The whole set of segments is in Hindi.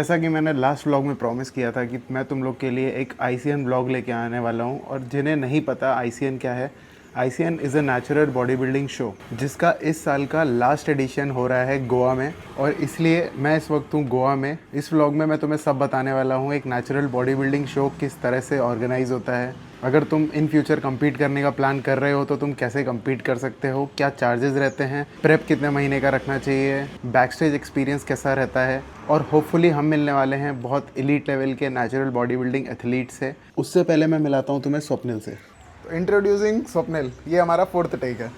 जैसा कि मैंने लास्ट व्लॉग में प्रॉमिस किया था कि मैं तुम लोग के लिए एक आईसीएन व्लॉग लेके आने वाला हूँ। और जिन्हें नहीं पता आईसीएन क्या है, ICN is a natural body building show जिसका इस साल का लास्ट एडिशन हो रहा है गोवा में। और इसलिए मैं इस वक्त हूँ गोवा में। इस व्लॉग में मैं तुम्हें सब बताने वाला हूँ एक नेचुरल बॉडी बिल्डिंग शो किस तरह से ऑर्गेनाइज होता है। अगर तुम इन फ्यूचर compete करने का प्लान कर रहे हो तो तुम कैसे compete कर सकते हो, क्या चार्जेस रहते हैं, प्रेप कितने महीने का रखना चाहिए, बैक स्टेज एक्सपीरियंस कैसा रहता है। और होपफुली हम मिलने वाले हैं बहुत एलीट लेवल के नेचुरल बॉडी बिल्डिंग एथलीट से। उससे पहले मैं मिलाता हूँ तुम्हें स्वप्निल से। तो इंट्रोड्यूसिंग स्वप्निल, ये हमारा 4th टेक है।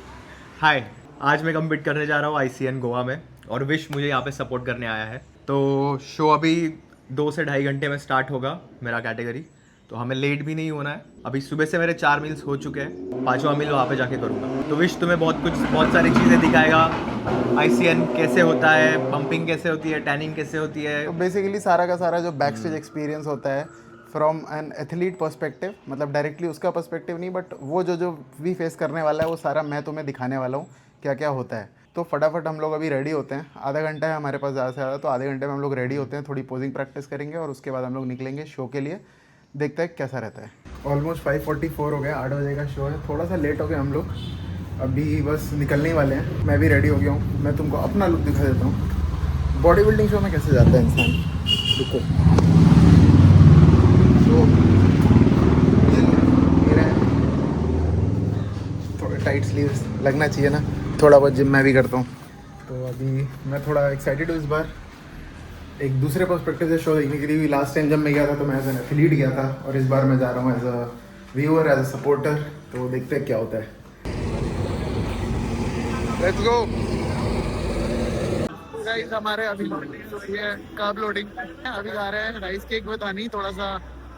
हाय। आज मैं कम्पीट करने जा रहा हूँ आईसीएन गोवा में और विश मुझे यहाँ पे सपोर्ट करने आया है। तो शो अभी 2 से ढाई घंटे में स्टार्ट होगा मेरा कैटेगरी, तो हमें लेट भी नहीं होना है। अभी सुबह से मेरे 4 मील्स हो चुके हैं, 5वां मील वहाँ पे जाके करूँगा। तो विश तुम्हें बहुत सारी चीज़ें दिखाएगा। आईसीएन कैसे होता है, पंपिंग कैसे होती है, टैनिंग कैसे होती है। तो बेसिकली सारा का सारा जो बैक स्टेज एक्सपीरियंस होता है फ्रॉम एन एथलीट पर्सपेक्टिव, मतलब डायरेक्टली उसका पर्सपेक्टिव नहीं, बट वो जो भी फेस करने वाला है वो सारा मैं तुम्हें दिखाने वाला हूँ क्या क्या होता है। तो फटाफट हम लोग अभी रेडी होते हैं। आधा घंटा है हमारे पास ज़्यादा से ज़्यादा, तो आधे घंटे में हम लोग रेडी होते हैं, थोड़ी पोजिंग प्रैक्टिस करेंगे और उसके बाद हम लोग निकलेंगे शो के लिए। देखते हैं कैसा रहता है। ऑलमोस्ट 5:44 हो गया, 8 बजे का शो है। थोड़ा सा लेट हो गया हम लोग, अभी बस निकलने ही वाले हैं। मैं भी रेडी हो गया हूँ। मैं तुमको अपना लुक दिखा देता हूँ बॉडी बिल्डिंग शो में कैसे जाता है इंसान। रुको, तो मेरा थोड़े टाइट स्लीव्स लगना चाहिए ना, थोड़ा बहुत जिम मैं भी करता हूँ। तो अभी मैं थोड़ा एक्साइटेड हूँ इस बार एक दूसरे पर्सपेक्टिव से शो देखने के लिए। लास्ट टाइम जब मैं गया था तो मैं एज एन एथलीट गया था, और इस बार मैं जा रहा हूँ as a viewer, as a supporter. तो देखते हैं क्या होता है। Let's go guys. हमारे अभी लोडिंग है, कार्ब लोडिंग। अभी जा रहे हैं राइस केक विद हनी, थोड़ा सा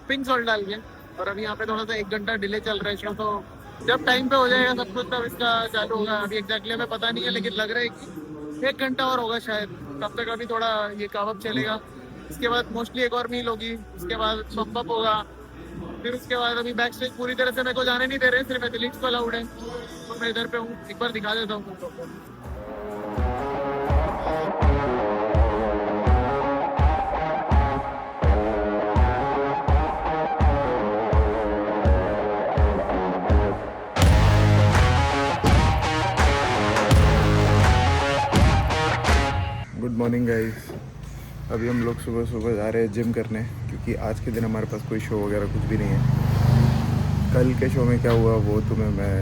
पिंक सॉल्ट डाल के। और अभी यहाँ पे थोड़ा सा 1 घंटा डिले चल रहा है शो, तो जब टाइम पे हो जाएगा सब कुछ तब इसका चालू होगा। अभी एग्जैक्टली हमें पता नहीं है, लेकिन लग रहा है कि 1 घंटा और होगा शायद। तब तक अभी थोड़ा ये कावअप चलेगा। इसके बाद मोस्टली एक और मील होगी, उसके बाद पंप अप होगा। फिर उसके बाद अभी बैक स्टेज पूरी तरह से मेरे को जाने नहीं दे रहे, सिर्फ एथलीट्स को अलाउड है। तो मैं इधर पे हूँ, एक बार दिखा देता हूँ। Good morning guys. अभी हम लोग सुबह सुबह जा रहे हैं जिम करने, क्योंकि आज के दिन हमारे पास कोई शो वगैरह कुछ भी नहीं है। कल के शो में क्या हुआ वो तुम्हें मैं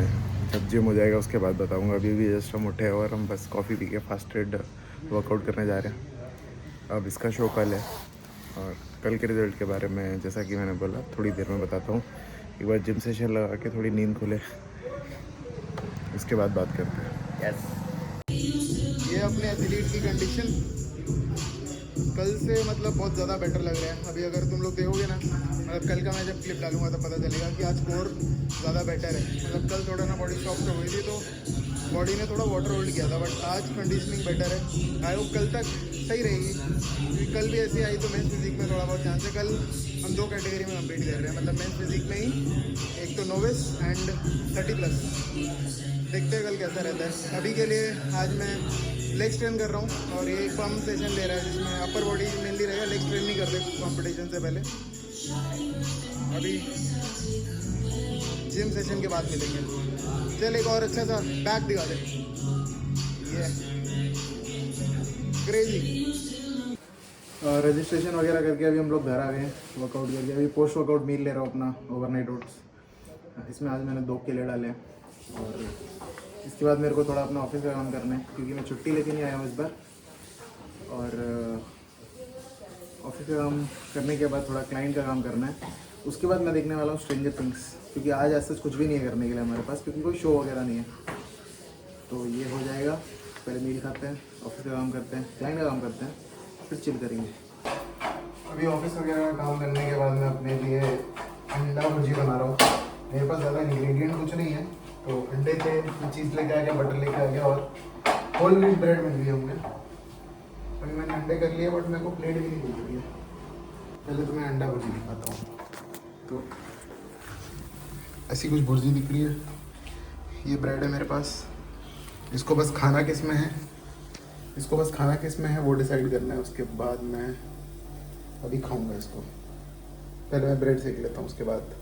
जब जिम हो जाएगा उसके बाद बताऊंगा। अभी भी जस्ट हम उठे और हम बस कॉफ़ी पी के फास्टेड वर्कआउट करने जा रहे हैं। अब इसका शो कल है, और कल के रिज़ल्ट के बारे में जैसा कि मैंने बोला थोड़ी देर में बताता हूँ। एक बार जिम सेशन लगा के थोड़ी नींद खुले, उसके बाद बात करते हैं। यस। ये अपने एथलीट की कंडीशन कल से मतलब बहुत ज़्यादा बेटर लग रहा है। अभी अगर तुम लोग देखोगे ना, मतलब कल का मैं जब क्लिप डालूंगा तो पता चलेगा कि आज स्कोर ज़्यादा बेटर है। मतलब कल थोड़ा ना बॉडी सॉफ्ट हो गई थी, तो बॉडी ने थोड़ा वाटर होल्ड किया था, बट आज कंडीशनिंग बेटर है। आई होप कल तक सही रहेगी, क्योंकि कल भी ऐसी आई तो मेंस फिजिक में थोड़ा बहुत चांस है। कल हम 2 कैटेगरी में कम्पीट कर रहे हैं, मतलब मेंस फिजिक में ही, एक तो नोविस एंड 30+। देखते हैं कल कैसा रहता है। अभी के लिए आज मैं लेग स्ट्रेन कर रहा हूँ, और ये पम्प सेशन ले रहा है जिसमें अपर बॉडी मेनली रहेगा, लेग स्ट्रेन नहीं करते कंपटीशन से पहले। अभी जिम सेशन के बाद मिलेंगे। चल एक और अच्छा सा बैक दिखा दे, ये क्रेजी। रजिस्ट्रेशन वगैरह करके अभी हम लोग घर आ गए हैं वर्कआउट करके। अभी पोस्ट वर्कआउट मील ले रहा हूँ अपना ओवरनाइट ओट्स। इसमें आज मैंने 2 केले डाले हैं, और इसके बाद मेरे को थोड़ा अपना ऑफिस का काम करना है, क्योंकि मैं छुट्टी लेके नहीं आया हूँ इस बार। और ऑफिस का काम करने के बाद थोड़ा क्लाइंट का काम करना है। उसके बाद मैं देखने वाला हूँ स्ट्रेंजर थिंग्स, क्योंकि आज ऐसा कुछ भी नहीं है करने के लिए हमारे पास, क्योंकि कोई शो वगैरह नहीं है। तो ये हो जाएगा, पहले मील खाते हैं, ऑफिस का काम करते हैं, क्लाइंट का काम करते हैं, फिर चिल करेंगे। अभी ऑफिस वगैरह का काम करने के बाद मैं अपने लिए अंडा भुर्जी बना रहा हूँ। मेरे पास ज़्यादा इंग्रेडिएंट कुछ नहीं है, तो अंडे थे, चीज़ लेके आ गया, बटर लेके आ गया, और होल व्हीट ब्रेड मिल गई हमने। अभी मैंने अंडे कर लिए, बट मेरे को प्लेट भी नहीं मिल रही है। पहले तो मैं अंडा भुर्जी दिखाता हूँ। तो ऐसी कुछ भुर्जी दिख रही है, ये ब्रेड है मेरे पास। इसको बस खाना किस में है वो डिसाइड करना है। उसके बाद मैं अभी खाऊंगा इसको, पहले मैं ब्रेड सेक लेता हूँ उसके बाद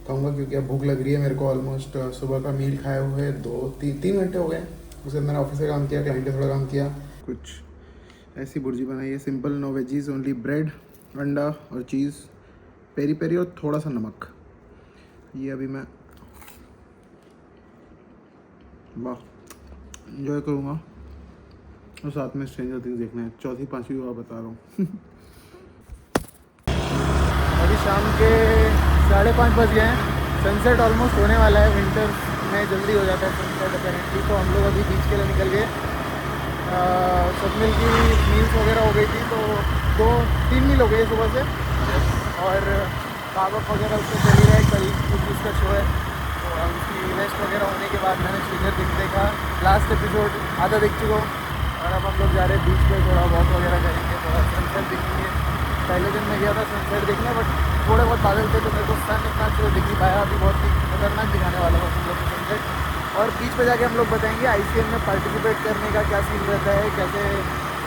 खाऊंगा, क्योंकि अब भूख लग रही है मेरे को। ऑलमोस्ट सुबह का मील खाए हुए 2-3 घंटे हो गए। उसके बाद मैंने ऑफिस से काम किया, क्लाइंट से थोड़ा काम किया। कुछ ऐसी भुर्जी बनाई है, simple, no veggies, only bread, अंडा और चीज़, पेरी पेरी और थोड़ा सा नमक। ये अभी मैं वाह इन्जॉय करूँगा, और साथ में स्ट्रेंजर थिंग्स देखना है, 4वीं-5वीं बार बता रहा हूँ। अभी शाम के 5:30 बज गए हैं, सनसेट ऑलमोस्ट होने वाला है। विंटर में जल्दी हो जाता है सनसेट अपेरेंटली। तो हम लोग अभी बीच के लिए निकल गए। सब मिल की मील्स वगैरह हो गई थी, तो 2-3 मील हो गई सुबह से, और कावक वगैरह उससे चली रहा है। कल कुछ उसका शो है, तो उसकी रेस्ट वगैरह होने के बाद मैंने स्ट्रेंजर थिंग्स देखा, लास्ट एपिसोड आधा देख चुका हूँ। और अब हम लोग जा रहे हैं बीच पे, थोड़ा वॉक वगैरह करेंगे, थोड़ा सनसेट देखेंगे। पहले दिन मैं गया था सनसेट देखने, बट थोड़े बहुत बादल थे तो मेरे को सन इतना अच्छे से दिख नहीं पाया। अभी बहुत ही खतरनाक दिखाने वाला था हम लोग सनसेट। और बीच पे जाके हम लोग बताएंगे ICN में पार्टिसिपेट करने का क्या सीन रहता है, कैसे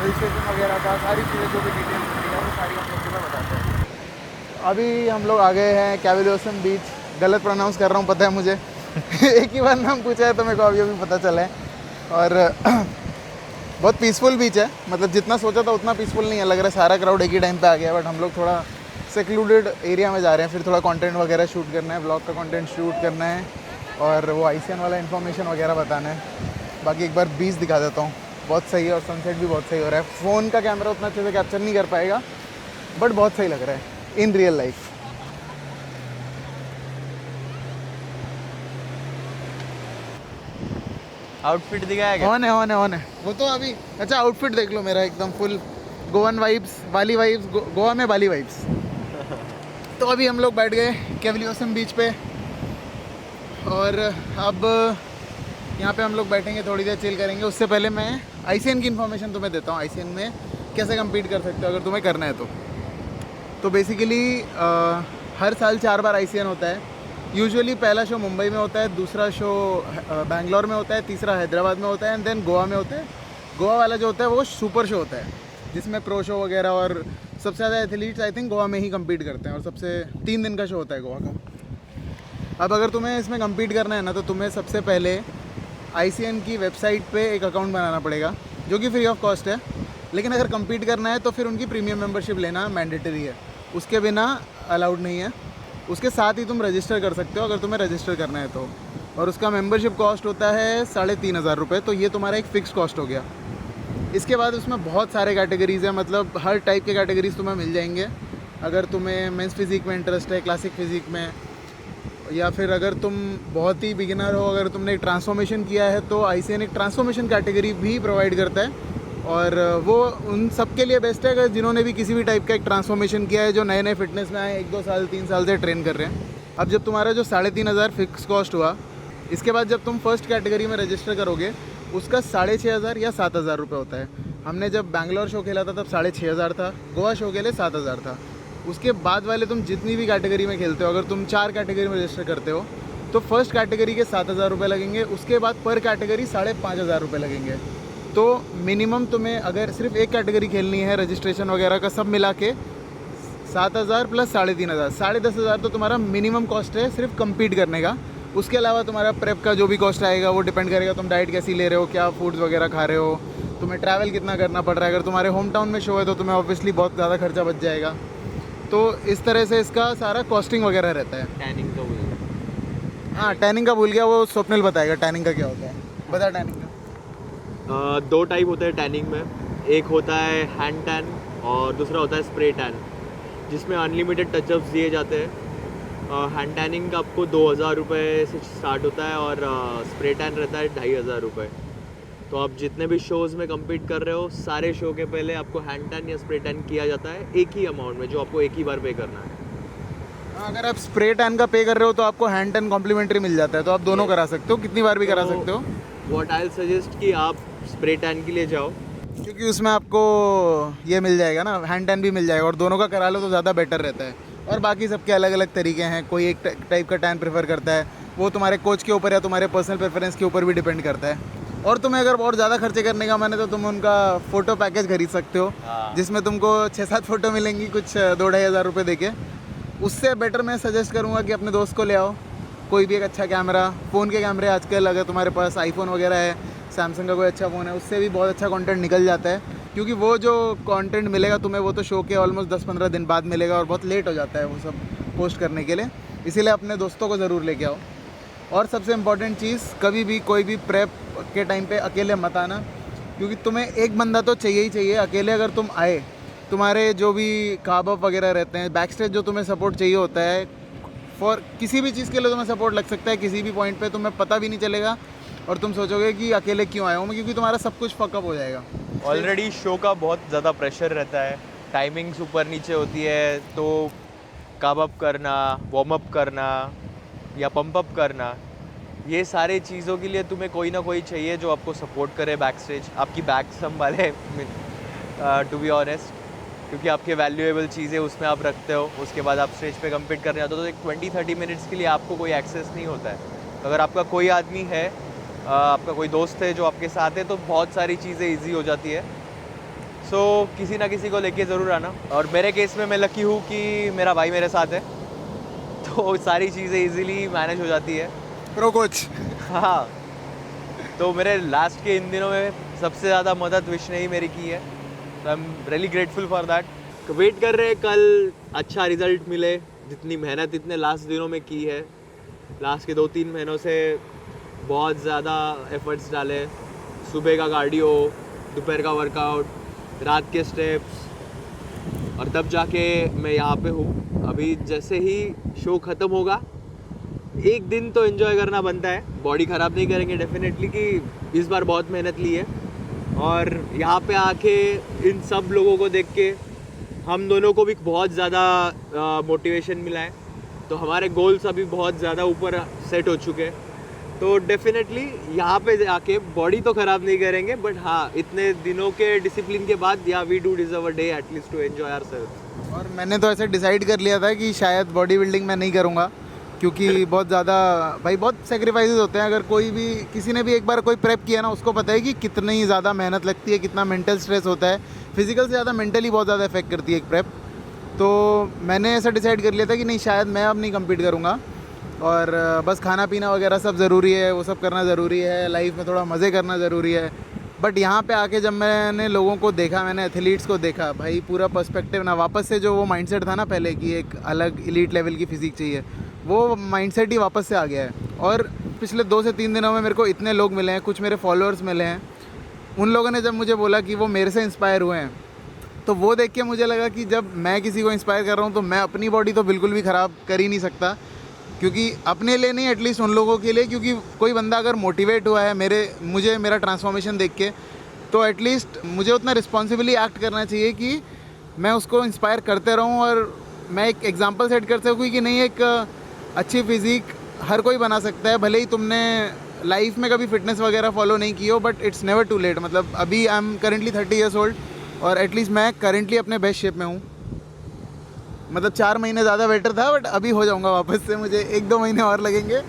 रजिस्ट्रेशन वगैरह का, सारी चीज़ें जो भी डिटेल्स मिलेगा वो सारी हम लोग तुम्हें बताते हैं। अभी हम लोग आ गए हैं कैविलोसन बीच। गलत प्रोनाउंस कर रहा हूँ पता है मुझे। एक ही बार नाम पूछा है तो मेरे को अभी पता चला है। और बहुत पीसफुल बीच है, मतलब जितना सोचा था उतना पीसफुल नहीं है। लग रहा है सारा क्राउड एक ही टाइम पे आ गया है, बट हम लोग थोड़ा सेक्लूडेड एरिया में जा रहे हैं। फिर थोड़ा कंटेंट वगैरह शूट करना है, ब्लॉग का कंटेंट शूट करना है, और वो ICN वाला इन्फॉर्मेशन वगैरह बताना है। बाकी एक बार बीच दिखा देता हूँ, बहुत सही है, और सनसेट भी बहुत सही हो रहा है। फ़ोन का कैमरा उतना अच्छे से कैप्चर नहीं कर पाएगा, बट बहुत सही लग रहा है इन रियल लाइफ। आउटफिट दिखाया क्या? ऑन है वो तो अभी। अच्छा आउटफिट देख लो मेरा, एकदम फुल गोवन वाइब्स, बाली वाइब्स, गोवा में बाली वाइब्स। तो अभी हम लोग बैठ गए कैविलोसन बीच पे, और अब यहाँ पे हम लोग बैठेंगे, थोड़ी देर चिल करेंगे। उससे पहले मैं ICN की इन्फॉर्मेशन तुम्हें देता हूँ, ICN में कैसे कम्पीट कर सकते हो अगर तुम्हें करना है तो बेसिकली हर साल 4 बार ICN होता है। यूजुअली पहला शो मुंबई में होता है, दूसरा शो बैंगलोर में होता है, तीसरा हैदराबाद में होता है, एंड देन गोवा में होता है। गोवा वाला जो होता है वो सुपर शो होता है, जिसमें प्रो शो वगैरह और सबसे ज़्यादा एथलीट्स आई थिंक गोवा में ही कम्पीट करते हैं, और सबसे 3 दिन का शो होता है गोवा का। अब अगर तुम्हें इसमें कम्पीट करना है ना, तो तुम्हें सबसे पहले ICN की वेबसाइट पे एक अकाउंट बनाना पड़ेगा, जो कि फ्री ऑफ कॉस्ट है। लेकिन अगर कम्पीट करना है तो फिर उनकी प्रीमियम मेंबरशिप लेना मैंडेटरी है, उसके बिना अलाउड नहीं है। उसके साथ ही तुम रजिस्टर कर सकते हो अगर तुम्हें रजिस्टर करना है तो, और उसका मेंबरशिप कॉस्ट होता है 3,500 रुपये। तो ये तुम्हारा एक फ़िक्स कॉस्ट हो गया। इसके बाद उसमें बहुत सारे कैटेगरीज़ हैं, मतलब हर टाइप के कैटेगरीज़ तुम्हें मिल जाएंगे। अगर तुम्हें मेंस फिज़िक में इंटरेस्ट है, क्लासिक फिज़िक में, या फिर अगर तुम बहुत ही बिगिनर हो, अगर तुमने एक ट्रांसफॉर्मेशन किया है, तो ICN एक ट्रांसफॉर्मेशन कैटेगरी भी प्रोवाइड करता है। और वो उन सब के लिए बेस्ट है अगर जिन्होंने भी किसी भी टाइप का एक ट्रांसफॉर्मेशन किया है, जो नए नए फिटनेस में आए, 1-2 साल 3 साल से ट्रेन कर रहे हैं। अब जब तुम्हारा जो 3,500 फिक्स कॉस्ट हुआ, इसके बाद जब तुम फर्स्ट कैटेगरी में रजिस्टर करोगे, उसका 6,500 या 7,000 रुपये होता है। हमने जब बैंगलोर शो खेला था तब 6,500 था, गोवा शो के लिए 7,000 था। उसके बाद वाले तुम जितनी भी कैटेगरी में खेलते हो, अगर तुम 4 कैटेगरी में रजिस्टर करते हो, तो फर्स्ट कैटेगरी के 7,000 रुपये लगेंगे। उसके बाद पर कैटेगरी 5,500 रुपये लगेंगे। तो मिनिमम तुम्हें अगर सिर्फ एक कैटेगरी खेलनी है, रजिस्ट्रेशन वगैरह का सब मिला के 7,000 प्लस 3,500, 10,500 तो तुम्हारा मिनिमम कॉस्ट है सिर्फ कम्पीट करने का। उसके अलावा तुम्हारा प्रेप का जो भी कॉस्ट आएगा वो डिपेंड करेगा तुम डाइट कैसी ले रहे हो, क्या फूड्स वगैरह खा रहे हो, तुम्हें ट्रैवल कितना करना पड़ रहा है। अगर तुम्हारे होम टाउन में शो है तो तुम्हें ऑब्वियसली बहुत ज़्यादा खर्चा बच जाएगा। तो इस तरह से इसका सारा कॉस्टिंग वगैरह रहता है। टैनिंग का भूल गया। हाँ टैनिंग का भूल गया, वो स्वप्निल बताएगा टैनिंग का क्या होता है। बता टैनिंग का। 2 टाइप होते हैं टैनिंग में, एक होता है हैंड टैन और दूसरा होता है स्प्रे टैन, जिसमें अनलिमिटेड टचअप्स दिए जाते हैं। हैंड टैनिंग का आपको 2,000 रुपये से स्टार्ट होता है, और स्प्रे टैन रहता है 2,500 रुपये। तो आप जितने भी शोज़ में कम्पीट कर रहे हो, सारे शो के पहले आपको हैंड टैन या स्प्रे टैन किया जाता है एक ही अमाउंट में, जो आपको एक ही बार पे करना है। अगर आप स्प्रे टैन का पे कर रहे हो तो आपको हैंड टैन कॉम्प्लीमेंट्री मिल जाता है, तो आप दोनों करा सकते हो, कितनी बार भी करा सकते हो। व्हाट आई सजेस्ट कि आप स्प्रे टैन के लिए जाओ, क्योंकि उसमें आपको ये मिल जाएगा ना, हैंड टैन भी मिल जाएगा, और दोनों का करा लो तो ज़्यादा बेटर रहता है। और बाकी सबके अलग अलग तरीके हैं, कोई एक टाइप का टैन प्रेफर करता है, वो तुम्हारे कोच के ऊपर या तुम्हारे पर्सनल प्रेफरेंस के ऊपर भी डिपेंड करता है। और तुम्हें अगर और ज़्यादा खर्चे करने का मन है तो तुम उनका फ़ोटो पैकेज खरीद सकते हो, जिसमें तुमको 6-7 फ़ोटो मिलेंगी कुछ 2-2.5 हज़ार रुपये देके। उससे बेटर मैं सजेस्ट करूँगा कि अपने दोस्त को ले आओ, कोई भी एक अच्छा कैमरा। फ़ोन के कैमरे आजकल अगर तुम्हारे पास आईफोन वगैरह है, सैमसंग का कोई अच्छा फ़ोन है, उससे भी बहुत अच्छा कंटेंट निकल जाता है, क्योंकि वो जो कंटेंट मिलेगा तुम्हें वो तो शो के ऑलमोस्ट 10-15 दिन बाद मिलेगा और बहुत लेट हो जाता है वो सब पोस्ट करने के लिए। इसीलिए अपने दोस्तों को ज़रूर लेके आओ। और सबसे इम्पॉर्टेंट चीज़, कभी भी कोई भी प्रेप के टाइम पे अकेले मत आना, क्योंकि तुम्हें एक बंदा तो चाहिए ही चाहिए। अकेले अगर तुम आए, तुम्हारे जो भी काबअप वगैरह रहते हैं, बैक स्टेज जो तुम्हें सपोर्ट चाहिए होता है, फॉर किसी भी चीज़ के लिए तुम्हें सपोर्ट लग सकता है किसी भी पॉइंट पे, तुम्हें पता भी नहीं चलेगा और तुम सोचोगे कि अकेले क्यों आया हूँ मैं, क्योंकि तुम्हारा सब कुछ फकअप हो जाएगा। ऑलरेडी शो का बहुत ज़्यादा प्रेशर रहता है, टाइमिंग्स ऊपर नीचे होती है, तो कब अप करना, वार्म अप करना या पंप अप करना, ये सारे चीज़ों के लिए तुम्हें कोई ना कोई चाहिए जो आपको सपोर्ट करे बैक स्टेज, आपकी बैक संभाले, टू बी ऑनेस्ट, क्योंकि आपके वैल्यूएबल चीज़ें उसमें आप रखते हो। उसके बाद आप स्टेज पे कम्पीट करने जाते हो तो एक 20-30 मिनट्स के लिए आपको कोई एक्सेस नहीं होता है। अगर आपका कोई आदमी है, आपका कोई दोस्त है जो आपके साथ है, तो बहुत सारी चीज़ें ईजी हो जाती है। सो किसी ना किसी को लेके ज़रूर आना। और मेरे केस में मैं लकी हूँ कि मेरा भाई मेरे साथ है, तो सारी चीज़ें ईजीली मैनेज हो जाती है। Pro coach. हाँ, तो मेरे लास्ट के इन दिनों में सबसे ज़्यादा मदद विश ने ही मेरी की है, तो I am really grateful for that. Wait कर रहे हैं कल अच्छा रिजल्ट मिले, जितनी मेहनत इतने लास्ट दिनों में की है, लास्ट के 2-3 महीनों से बहुत ज़्यादा एफर्ट्स डाले, सुबह का कार्डियो, दोपहर का वर्कआउट, रात के स्टेप्स, और तब जाके मैं यहाँ पे हूँ। अभी जैसे ही शो ख़त्म होगा, एक दिन तो एंजॉय करना बनता है, बॉडी ख़राब नहीं करेंगे डेफिनेटली कि इस बार बहुत मेहनत ली है। और यहाँ पे आके इन सब लोगों को देख के हम दोनों को भी बहुत ज़्यादा मोटिवेशन मिला है, तो हमारे गोल्स अभी बहुत ज़्यादा ऊपर सेट हो चुके हैं। तो डेफिनेटली यहाँ पे आके बॉडी तो ख़राब नहीं करेंगे, बट हाँ, इतने दिनों के डिसिप्लिन के बाद या we do deserve a day at least to enjoy ourselves. और मैंने तो ऐसे डिसाइड कर लिया था कि शायद बॉडी बिल्डिंग मैं नहीं करूँगा, क्योंकि बहुत ज़्यादा भाई बहुत सेक्रीफाइसेस होते हैं। अगर कोई भी, किसी ने भी एक बार कोई प्रेप किया ना, उसको पता है कि कितनी ज़्यादा मेहनत लगती है, कितना मेंटल स्ट्रेस होता है। फिजिकल से ज़्यादा मेंटली बहुत ज़्यादा इफेक्ट करती है एक प्रेप। तो मैंने ऐसा डिसाइड कर लिया था कि नहीं, शायद मैं अब नहीं कम्पीट करूँगा, और बस खाना पीना वगैरह सब ज़रूरी है, वो सब करना ज़रूरी है, लाइफ में थोड़ा मज़े करना ज़रूरी है। बट यहाँ पे आके जब मैंने लोगों को देखा, मैंने एथलीट्स को देखा, भाई पूरा पर्सपेक्टिव ना, वापस से जो वो माइंडसेट था ना पहले कि एक अलग एलीट लेवल की फ़िज़िक चाहिए, वो माइंडसेट ही वापस से आ गया है। और पिछले 2 से 3 दिनों में मेरे को इतने लोग मिले हैं, कुछ मेरे फॉलोअर्स मिले हैं, उन लोगों ने जब मुझे बोला कि वो मेरे से इंस्पायर हुए हैं, तो वो देख के मुझे लगा कि जब मैं किसी को इंस्पायर कर रहा हूँ तो मैं अपनी बॉडी तो बिल्कुल भी ख़राब कर ही नहीं सकता, क्योंकि अपने लिए नहीं, एटलीस्ट उन लोगों के लिए। क्योंकि कोई बंदा अगर मोटिवेट हुआ है मुझे मेरा ट्रांसफॉर्मेशन देख के, तो एटलीस्ट मुझे उतना रिस्पॉन्सिबली एक्ट करना चाहिए कि मैं उसको इंस्पायर करते रहूं, और मैं एक एग्जांपल सेट कर सकूँ कि नहीं, एक अच्छी फिज़िक हर कोई बना सकता है। भले ही तुमने लाइफ में कभी फिटनेस वगैरह फॉलो नहीं की हो, but it's never too late. मतलब अभी I am currently 30 years old, और एटलीस्ट मैं करेंटली अपने बेस्ट शेप में हूँ। मतलब 4 महीने ज़्यादा बेटर था, बट अभी हो जाऊँगा वापस से। मुझे 1-2 महीने और लगेंगे,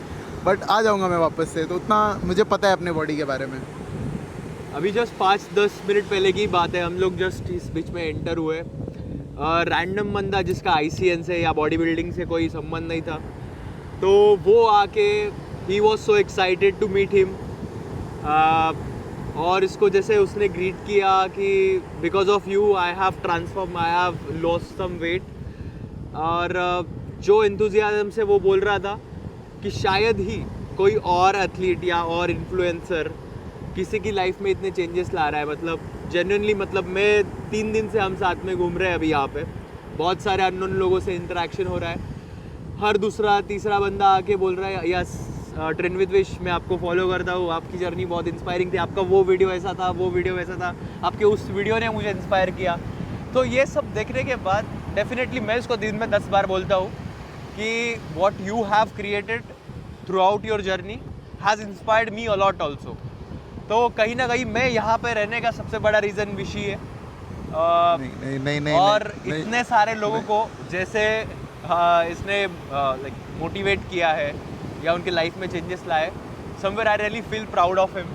बट आ जाऊँगा मैं वापस से। तो उतना मुझे पता है अपने बॉडी के बारे में। अभी जस्ट 5-10 मिनट पहले की बात है, हम लोग जस्ट इस बीच में एंटर हुए। रैंडम बंदा जिसका ICN से या बॉडी बिल्डिंग से कोई संबंध नहीं था, तो वो आके ही was so excited to meet him, और इसको जैसे उसने ग्रीट किया कि because of you I have transform, I have lost some weight. और जो एंथुजियाज्म से वो बोल रहा था कि शायद ही कोई और एथलीट या और इन्फ्लुएंसर किसी की लाइफ में इतने चेंजेस ला रहा है। मतलब जेन्युइनली, मतलब मैं 3 दिन से हम साथ में घूम रहे हैं अभी यहाँ पे, बहुत सारे अननोन लोगों से इंटरेक्शन हो रहा है। हर दूसरा तीसरा बंदा आके बोल रहा है, यस ट्रेन विद विश, मैं आपको फॉलो करता हूँ, आपकी जर्नी बहुत इंस्पायरिंग थी, आपका वो वीडियो ऐसा था, वो वीडियो ऐसा था, आपके उस वीडियो ने मुझे इंस्पायर किया। तो ये सब देखने के बाद डेफिनेटली मैं इसको दिन में 10 बार बोलता हूँ कि what you have created through out your journey has inspired me a lot also. तो कहीं ना कहीं मैं यहाँ पे रहने का सबसे बड़ा रीज़न विशी है। नहीं, और इतने सारे लोगों को जैसे इसने लाइक मोटिवेट किया है या उनके लाइफ में चेंजेस लाए, somewhere I really feel proud of him.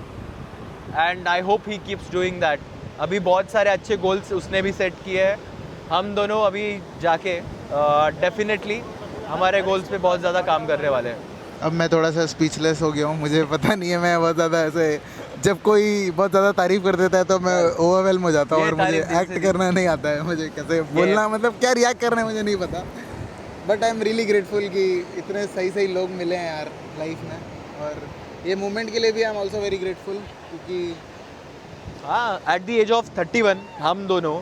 And I hope he keeps doing that. अभी बहुत सारे अच्छे गोल्स उसने भी सेट किए हैं। हम दोनों अभी जाके डेफिनेटली हमारे गोल्स पे बहुत ज़्यादा काम करने वाले हैं। अब मैं थोड़ा सा स्पीचलेस हो गया हूँ, मुझे पता नहीं है, मैं बहुत ज़्यादा ऐसे जब कोई बहुत ज़्यादा तारीफ़ कर देता है तो मैं ओवरवेल्म हो जाता हूँ ये और मुझे तारीफ दिल से एक्ट दी। करना नहीं आता है, मुझे कैसे बोलना, मतलब क्या रिएक्ट करना है मुझे नहीं पता। But I am really grateful कि इतने सही सही लोग मिले हैं यार लाइफ में, और ये मोमेंट के लिए भी I am also very grateful क्योंकि हाँ, एट द एज ऑफ 31 हम दोनों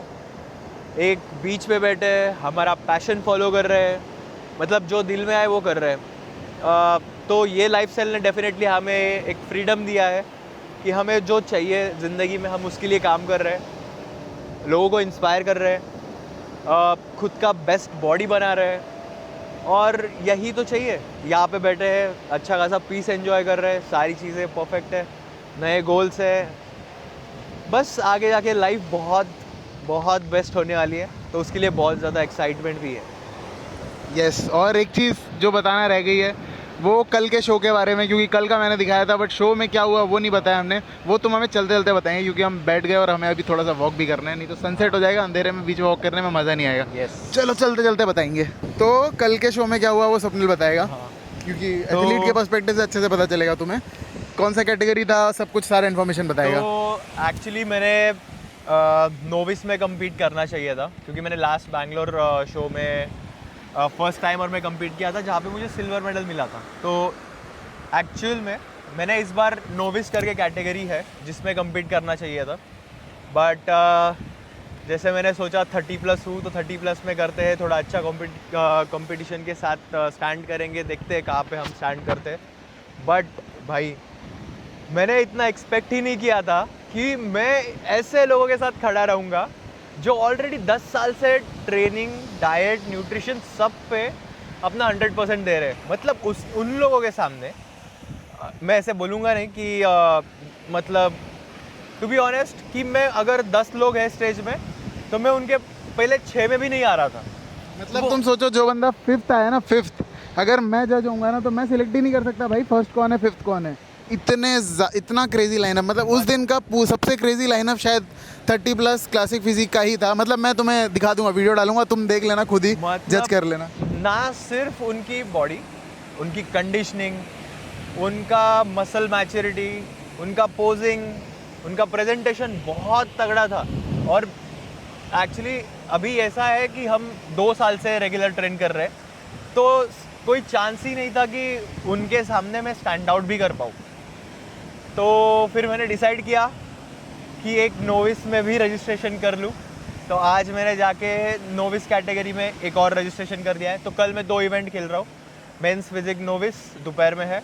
एक बीच पे बैठे हमारा पैशन फॉलो कर रहे हैं, मतलब जो दिल में आए वो कर रहे हैं। तो ये लाइफस्टाइल ने डेफिनेटली हमें एक फ्रीडम दिया है कि हमें जो चाहिए ज़िंदगी में हम उसके लिए काम कर रहे हैं, लोगों को इंस्पायर कर रहे हैं, खुद का बेस्ट बॉडी बना रहे हैं, और यही तो चाहिए। यहाँ पे बैठे हैं, अच्छा खासा पीस एंजॉय कर रहे हैं, सारी चीज़ें परफेक्ट है, नए गोल्स है, बस आगे जाके लाइफ बहुत बहुत बेस्ट होने वाली है, तो उसके लिए बहुत ज़्यादा एक्साइटमेंट भी है। यस। और एक चीज़ जो बताना रह गई है वो कल के शो के बारे में, क्योंकि कल का मैंने दिखाया था बट शो में क्या हुआ वो नहीं बताया हमने, वो तुम हमें चलते चलते बताएंगे क्योंकि हम बैठ गए और हमें अभी थोड़ा सा वॉक भी करना है, नहीं तो सनसेट हो जाएगा, अंधेरे में बीच में वॉक करने में मज़ा नहीं आएगा। Yes. चलो चलते चलते बताएंगे। तो कल के शो में क्या हुआ वो स्वप्निल बताएगा, क्योंकि एथलीट के पर्सपेक्टिव से अच्छे से पता चलेगा तुम्हें कौन सा कैटेगरी था, सब कुछ सारा इन्फॉर्मेशन बताएगा। तो एक्चुअली मैंने नोविस में compete करना चाहिए था, क्योंकि मैंने लास्ट बैंगलोर शो में फर्स्ट टाइम और मैं compete किया था जहाँ पे मुझे सिल्वर मेडल मिला था। तो एक्चुअल में मैंने इस बार नोविस करके कैटेगरी है जिसमें compete करना चाहिए था, बट जैसे मैंने सोचा 30+ हूँ तो 30+ में करते हैं, थोड़ा अच्छा कंपटीशन के साथ स्टैंड करेंगे, देखते हैं कहाँ पे हम स्टैंड करते हैं। बट भाई मैंने इतना एक्सपेक्ट ही नहीं किया था कि मैं ऐसे लोगों के साथ खड़ा रहूँगा जो ऑलरेडी 10 साल से ट्रेनिंग, डाइट, न्यूट्रिशन सब पे अपना 100% दे रहे हैं। मतलब उन लोगों के सामने मैं ऐसे बोलूँगा नहीं कि मतलब टू बी ऑनेस्ट कि मैं अगर 10 लोग हैं स्टेज में तो मैं उनके पहले 6 में भी नहीं आ रहा था। मतलब तुम सोचो जो बंदा 5th आया ना, 5th, अगर मैं जज होऊंगा ना तो मैं सिलेक्ट ही नहीं कर सकता भाई फर्स्ट कौन है 5th कौन है। इतना क्रेजी लाइनअप, मतलब उस दिन का सबसे क्रेजी लाइनअप शायद 30+ क्लासिक फिजिक का ही था। मतलब मैं तुम्हें दिखा दूंगा, वीडियो डालूंगा, तुम देख लेना खुद ही, जज कर लेना। ना सिर्फ उनकी बॉडी, उनकी कंडीशनिंग, उनका मसल मैच्योरिटी, उनका पोजिंग, उनका प्रेजेंटेशन बहुत तगड़ा था। और एक्चुअली अभी ऐसा है कि हम 2 साल से रेगुलर ट्रेन कर रहे हैं, तो कोई चांस ही नहीं था कि उनके सामने मैं स्टैंड आउट भी कर पाऊँ। तो फिर मैंने डिसाइड किया कि एक नोविस में भी रजिस्ट्रेशन कर लूँ। तो आज मैंने जाके नोविस कैटेगरी में एक और रजिस्ट्रेशन कर दिया है। तो कल मैं 2 इवेंट खेल रहा हूँ। मेंस फिजिक नोविस दोपहर में है,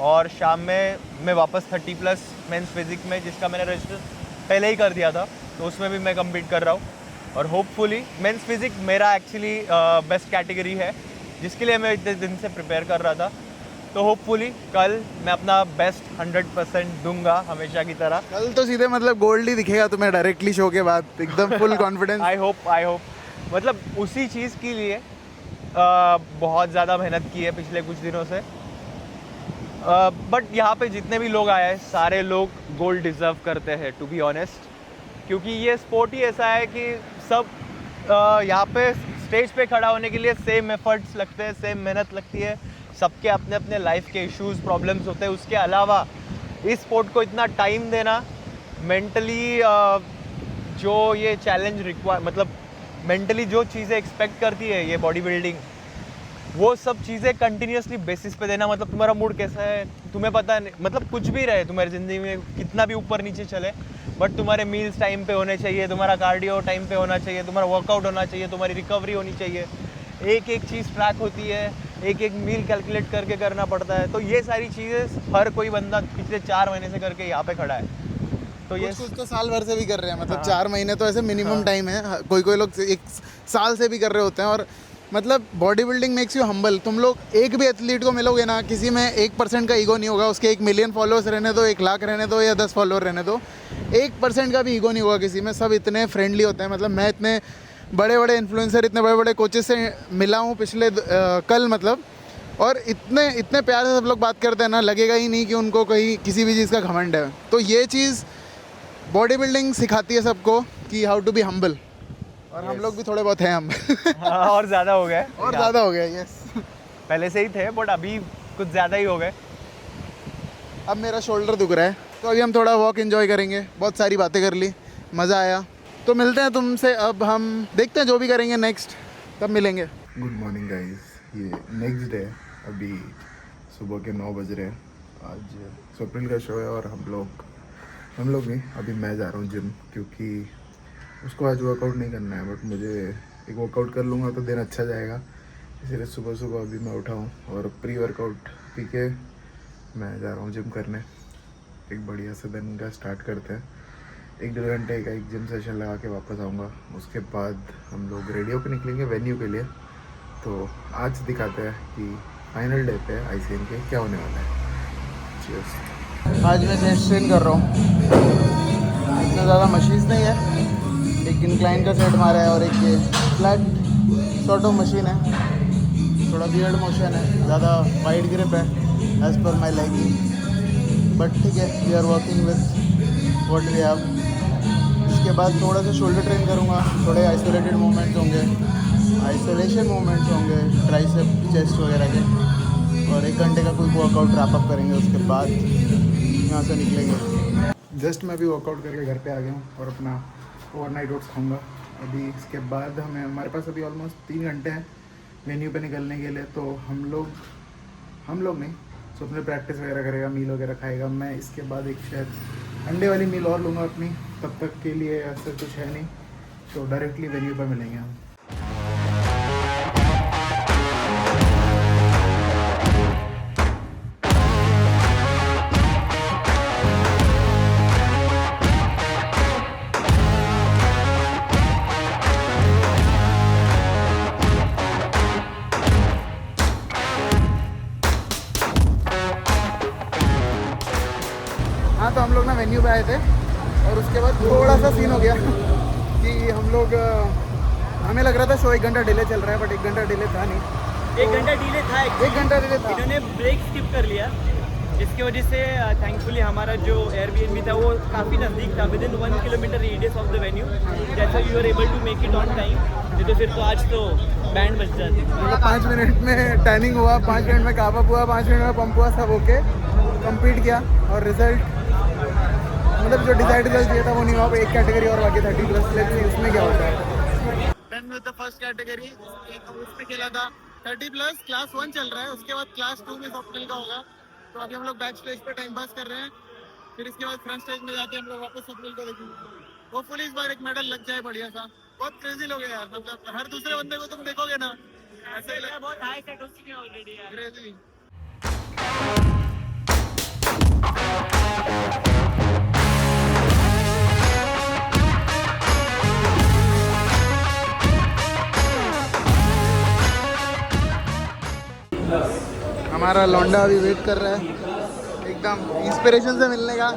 और शाम में मैं वापस 30+ मेंस फिजिक में, जिसका मैंने रजिस्टर पहले ही कर दिया था, तो उसमें भी मैं कम्पीट कर रहा हूँ। और होपफुली मेंस फिजिक मेरा एक्चुअली बेस्ट कैटेगरी है, जिसके लिए मैं इतने दिन से प्रिपेयर कर रहा था। तो होपफुली कल मैं अपना बेस्ट 100% दूंगा, हमेशा की तरह। कल तो सीधे मतलब गोल्ड ही दिखेगा तुम्हें डायरेक्टली शो के बाद, एकदम फुल कॉन्फिडेंस। आई होप मतलब उसी चीज़ के लिए बहुत ज़्यादा मेहनत की है पिछले कुछ दिनों से। बट यहाँ पे जितने भी लोग आए हैं सारे लोग गोल्ड डिज़र्व करते हैं, टू बी ऑनेस्ट, क्योंकि ये स्पोर्ट ही ऐसा है कि सब यहाँ पे स्टेज पे खड़ा होने के लिए सेम एफर्ट्स लगते हैं, सेम मेहनत लगती है। सबके अपने अपने लाइफ के इश्यूज, प्रॉब्लम्स होते हैं। उसके अलावा इस स्पोर्ट को इतना टाइम देना, मेंटली जो ये चैलेंज मतलब मेंटली जो चीज़ें एक्सपेक्ट करती है ये बॉडी बिल्डिंग, वो सब चीज़ें कंटिन्यूसली बेसिस पे देना। मतलब तुम्हारा मूड कैसा है तुम्हें पता नहीं, मतलब कुछ भी रहे तुम्हारी ज़िंदगी में, कितना भी ऊपर नीचे चले, बट तुम्हारे मील्स टाइम पे होने चाहिए, तुम्हारा कार्डियो टाइम पे होना चाहिए, तुम्हारा वर्कआउट होना चाहिए, तुम्हारी रिकवरी होनी चाहिए। एक एक चीज़ ट्रैक होती है, एक एक मील कैलकुलेट करके करना पड़ता है। तो ये सारी चीज़ें हर कोई बंदा पिछले 4 महीने से करके यहाँ पे खड़ा है। तो ये कुछ तो साल भर से भी कर रहे हैं, मतलब 4 महीने तो ऐसे मिनिमम टाइम है। कोई लोग 1 साल से भी कर रहे होते हैं। और मतलब body building makes you humble. तुम लोग एक भी एथलीट को मिलोगे ना, किसी में 1% का ईगो नहीं होगा। उसके 1 मिलियन फॉलोअर्स रहने दो, 1 लाख रहने दो, या 10 फॉलोअर रहने दो, 1% का भी ईगो नहीं होगा किसी में। सब इतने फ्रेंडली होते हैं। मतलब मैं इतने बड़े बड़े इन्फ्लुएंसर, इतने बड़े बड़े कोचेस से मिला हूँ पिछले कल, मतलब, और इतने प्यार से सब लोग बात करते हैं ना, लगेगा ही नहीं कि उनको कहीं किसी भी चीज़ का घमंड है। तो ये चीज़ बॉडी बिल्डिंग सिखाती है सबको कि हाउ टू बी हम्बल, और हम लोग भी थोड़े बहुत हैं हम। और ज़्यादा हो गए, और ज़्यादा हो गया, यस। पहले से ही थे बट अभी कुछ ज़्यादा ही हो गए। अब मेरा शोल्डर दुख रहा है, तो अभी हम थोड़ा वॉक एंजॉय करेंगे। बहुत सारी बातें कर ली, मज़ा आया। तो मिलते हैं तुमसे, अब हम देखते हैं जो भी करेंगे नेक्स्ट, तब मिलेंगे। गुड मॉर्निंग गाइस, ये नेक्स्ट डे, अभी सुबह के 9 बज रहे हैं। आज स्वप्निल का शो है और हम लोग नहीं, अभी मैं जा रहा हूँ जिम, क्योंकि उसको आज वर्कआउट नहीं करना है, बट मुझे एक वर्कआउट कर लूँगा तो दिन अच्छा जाएगा। इसलिए सुबह सुबह अभी मैं उठा हूँ और प्री वर्कआउट पी के मैं जा रहा हूँ जिम करने। एक बढ़िया से दिन का स्टार्ट करते हैं। 1-1.5 घंटे का एक जिम सेशन लगा के वापस आऊँगा। उसके बाद हम लोग रेडी होकर निकलेंगे वेन्यू के लिए। तो आज दिखाते हैं कि फाइनल डे पे ICN के क्या होने वाला है। Cheers। आज मैं चेस्ट ट्रेन कर रहा हूँ, इतना ज़्यादा मशीन्स नहीं है। एक इंक्लाइन का सेट मारा है और एक फ्लैट सॉर्ट ऑफ मशीन है, थोड़ा वियर्ड मोशन है, ज़्यादा वाइड ग्रिप है as per my liking, but ठीक है, we are working with what we have. इसके बाद थोड़ा सा शोल्डर ट्रेन करूँगा, थोड़े आइसोलेटेड मूवमेंट्स होंगे, आइसोलेशन मूवमेंट्स होंगे ट्राइसेप चेस्ट वगैरह के, और 1 घंटे का कोई वर्कआउट रैप अप करेंगे। उसके बाद यहाँ से निकलेंगे। जस्ट मैं अभी वर्कआउट करके घर पे आ गया हूँ और अपना ओवरनाइट ओट्स खाऊंगा अभी। इसके बाद हमारे पास अभी ऑलमोस्ट 3 घंटे हैं वेन्यू पे निकलने के लिए। तो हम लोग नहीं, सो अपने प्रैक्टिस वगैरह करेगा, मील वगैरह खाएगा। मैं इसके बाद एक शायद अंडे वाली मील और लूँगा अपनी, तब तक के लिए ऐसा कुछ है नहीं। तो डायरेक्टली वेन्यू पर मिलेंगे हम। हाँ, तो हम लोग ना वेन्यू पे आए थे और उसके बाद थोड़ा सा सीन हो गया कि हम लोग हमें लग रहा था शो 1 घंटा डिले चल रहा है, बट 1 घंटा डिले था नहीं। 1 घंटा डिले था, 1 घंटा डिले था। इन्होंने ब्रेक स्किप कर लिया, जिसकी वजह से थैंकफुली हमारा जो एयरबीएनबी था वो काफ़ी नज़दीक था, within 1 kilometre radius of the venue. जैसा you are able to make it on time, नहीं तो फिर तो आज तो बैंड बज जाती। मतलब 5 मिनट में टर्निंग हुआ, 5 मिनट में काप अप हुआ, 5 मिनट में पंप हुआ, सब ओके, कम्पीट किया और रिजल्ट मतलब जो डिजाइड रिजल्ट दिया था वो नहीं हुआ। एक कैटेगरी और बाकी 30+, लेकिन उसमें क्या होता है 10 विद द फर्स्ट कैटेगरी, उसमें खेला था 30+, क्लास 1 चल रहा है। उसके बाद क्लास 2 में स्वप्निल का होगा। तो अभी हम लोग बैक स्टेज पे टाइम पास कर रहे हैं, फिर इसके बाद फ्रंट स्टेज में जाके हम लोग वापस स्वप्निल को देखेंगे। होपफुली इस बार एक मेडल लग जाए बढ़िया सा। बहुत क्रेजी लोग हैं यार, मतलब हर दूसरे बंदे को तुम देखोगे ना ऐसे ही लगता है बहुत हाई सेट हो चुके हैं ऑलरेडी यार। क्रेजी। हमारा लौंडा अभी वेट कर रहा है एकदम इंस्पिरेशन से मिलने का।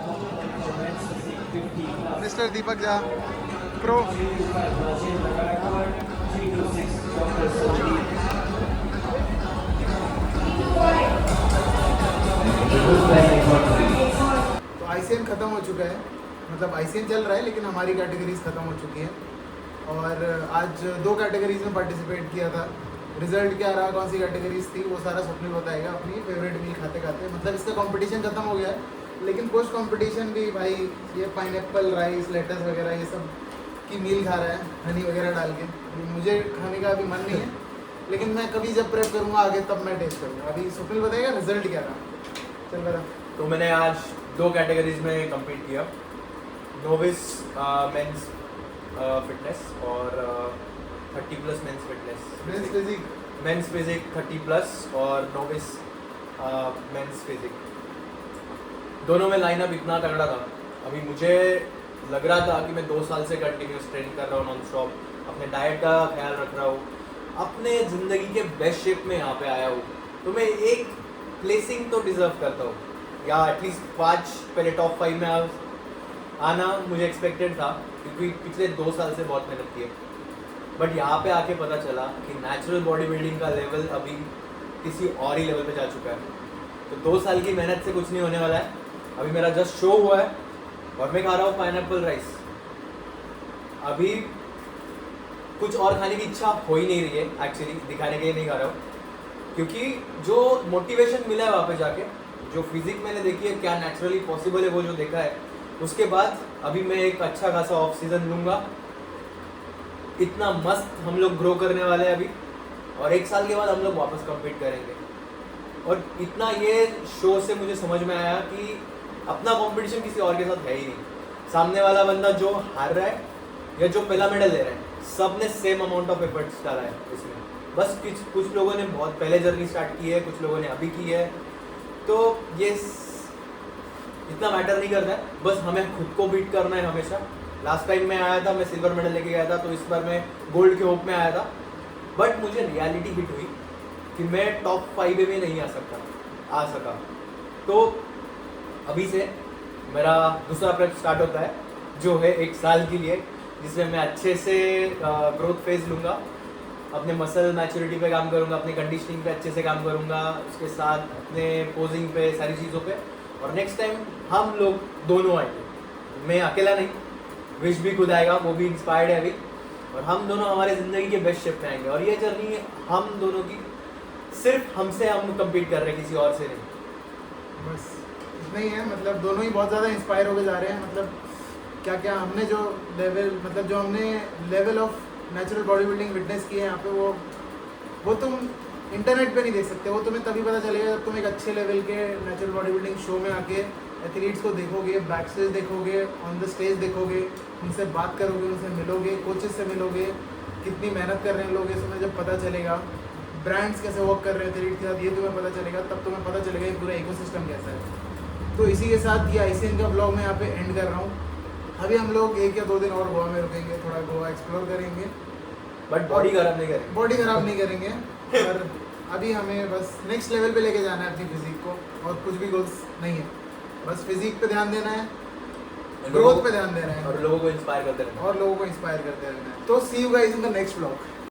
Mister Deepak Jha pro. तो ICN ख़त्म हो चुका है, मतलब ICN चल रहा है लेकिन हमारी कैटेगरीज ख़त्म हो चुकी हैं। और आज 2 कैटेगरीज में पार्टिसिपेट किया था। रिजल्ट क्या रहा, कौन सी कैटेगरीज थी, वो सारा स्वप्निल बताएगा अपनी फेवरेट मील खाते खाते। मतलब इसका कंपटीशन खत्म हो गया है, लेकिन पोस्ट कंपटीशन भी भाई ये पाइनएप्पल राइस लेटस वगैरह ये सब की मील खा रहा है, हनी वगैरह डाल के। मुझे खाने का अभी मन नहीं है, लेकिन मैं कभी जब प्रेप करूँगा आगे तब मैं टेस्ट करूँगा। अभी स्वप्निल बताएगा रिजल्ट क्या रहा। चल बता। तो मैंने आज 2 कैटेगरीज में कम्पीट किया, नोविस मेंस फिटनेस और 30+ मेंस फिटनेस। मेंस फिजिक 30+ और नोविस मेंस फिजिक, दोनों में लाइनअप इतना तगड़ा था। अभी मुझे लग रहा था कि मैं 2 साल से कंटिन्यूस ट्रेन कर रहा हूँ नॉन स्टॉप, अपने डाइट का ख्याल रख रहा हूँ, अपने ज़िंदगी के बेस्ट शेप में यहाँ पे आया हूँ। तो मैं एक प्लेसिंग तो डिज़र्व करता हूँ, या एटलीस्ट 5 पहले टॉप 5 में आना मुझे एक्सपेक्टेड था, क्योंकि पिछले 2 साल से बहुत मेहनत की है। बट यहाँ पे आके पता चला कि नेचुरल बॉडी बिल्डिंग का लेवल अभी किसी और ही लेवल पे जा चुका है। तो 2 साल की मेहनत से कुछ नहीं होने वाला है। अभी मेरा जस्ट शो हुआ है और मैं खा रहा हूँ पाइनएप्पल राइस। अभी कुछ और खाने की इच्छा हो ही नहीं रही है, एक्चुअली दिखाने के लिए नहीं खा रहा हूँ, क्योंकि जो मोटिवेशन मिला है वहाँ पे जाके, जो फिजिक मैंने देखी है, क्या नेचुरली पॉसिबल है वो जो देखा है, उसके बाद अभी मैं एक अच्छा खासा ऑफ सीजन लूँगा। इतना मस्त हम लोग ग्रो करने वाले हैं अभी, और 1 साल के बाद हम लोग वापस कम्पीट करेंगे। और इतना ये शो से मुझे समझ में आया कि अपना कंपटीशन किसी और के साथ है ही नहीं। सामने वाला बंदा जो हार रहा है या जो पहला मेडल ले रहा है, सब ने सेम अमाउंट ऑफ एफर्ट्स डाला है इसमें। बस कुछ लोगों ने बहुत पहले जर्नी स्टार्ट की है, कुछ लोगों ने अभी की है, तो ये इतना मैटर नहीं करता है। बस हमें खुद को बीट करना है हमेशा। लास्ट टाइम मैं आया था, मैं सिल्वर मेडल लेके गया था, तो इस बार मैं गोल्ड के होप में आया था, बट मुझे रियलिटी हिट हुई कि मैं टॉप 5 में नहीं आ सका। तो अभी से मेरा दूसरा प्रेप स्टार्ट होता है, जो है 1 साल के लिए, जिसमें मैं अच्छे से ग्रोथ फेज लूँगा, अपने मसल मैच्योरिटी पे काम करूँगा, अपने कंडीशनिंग पे अच्छे से काम करूँगा, उसके साथ अपने पोजिंग पे, सारी चीज़ों पे। और नेक्स्ट टाइम हम लोग दोनों आएंगे, मैं अकेला नहीं, विश भी खुद आएगा, वो भी इंस्पायर्ड है अभी, और हम दोनों हमारे ज़िंदगी के बेस्ट शेप में आएंगे। और ये जर्नी हम दोनों की सिर्फ हमसे हम कम्पीट कर रहे हैं, किसी और से नहीं। बस इतना ही है, मतलब दोनों ही बहुत ज़्यादा इंस्पायर होके जा रहे हैं। मतलब क्या क्या हमने जो हमने level of natural body building witness की है यहाँ पे, वो तुम इंटरनेट पे नहीं देख सकते। वो तुम्हें तभी पता चलेगा जब तुम एक अच्छे लेवल के नेचुरल बॉडी बिल्डिंग शो में आके एथलीट्स को देखोगे, बैक स्टेज देखोगे, ऑन द स्टेज देखोगे, उनसे बात करोगे, उनसे मिलोगे, कोचेस से मिलोगे, कितनी मेहनत कर रहे हैं लोग, ये तुम्हें जब पता चलेगा, ब्रांड्स कैसे वर्क कर रहे हैं एथलीट के साथ, ये तुम्हें पता चलेगा, तब तुम्हें पता चलेगा ये पूरा इकोसिस्टम कैसा है। तो इसी के साथ ये ICN का ब्लॉग मैं यहाँ पे एंड कर रहा हूँ। अभी हम लोग 1 या 2 दिन और गोवा में रुकेंगे, थोड़ा गोवा एक्सप्लोर करेंगे, बट बॉडी खराब नहीं करेंगे, और अभी हमें बस नेक्स्ट लेवल पे लेके जाना है अपनी फिजिक को, और कुछ भी गोल्स नहीं है, बस फिजिक पे ध्यान देना है, ग्रोथ पे ध्यान देना है, और लोगों को इंस्पायर करते रहना है। तो see you guys in the next blog.